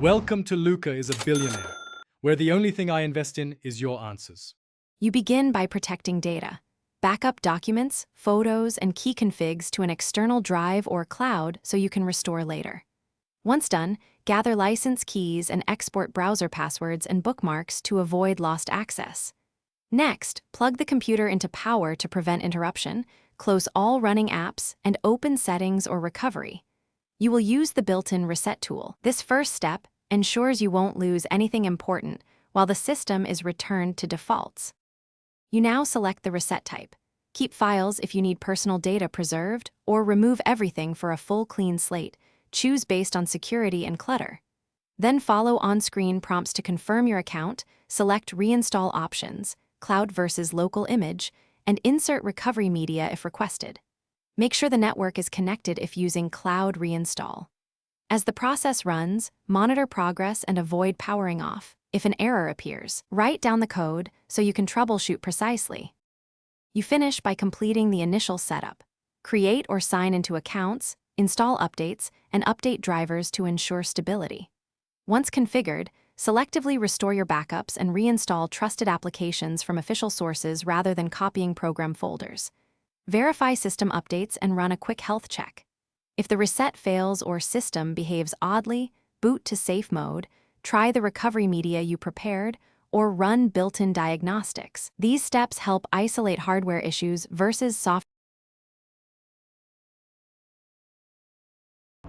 Welcome to Luca is a billionaire, where the only thing I invest in is your answers. You begin by protecting data. Backup documents, photos, and key configs to an external drive or cloud so you can restore later. Once done, gather license keys and export browser passwords and bookmarks to avoid lost access. Next, plug the computer into power to prevent interruption, close all running apps, and open settings or recovery. You will use the built-in reset tool. This first step ensures you won't lose anything important while the system is returned to defaults. You now select the reset type. Keep files if you need personal data preserved, or remove everything for a full clean slate. Choose based on security and clutter. Then follow on-screen prompts to confirm your account, select reinstall options, cloud versus local image, and insert recovery media if requested. Make sure the network is connected if using cloud reinstall. As the process runs, monitor progress and avoid powering off. If an error appears, write down the code so you can troubleshoot precisely. You finish by completing the initial setup. Create or sign into accounts, install updates, and update drivers to ensure stability. Once configured, selectively restore your backups and reinstall trusted applications from official sources rather than copying program folders. Verify system updates and run a quick health check. If the reset fails or system behaves oddly, boot to safe mode, try the recovery media you prepared, or run built-in diagnostics. These steps help isolate hardware issues versus software.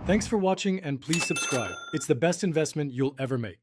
Thanks for watching and please subscribe. It's the best investment you'll ever make.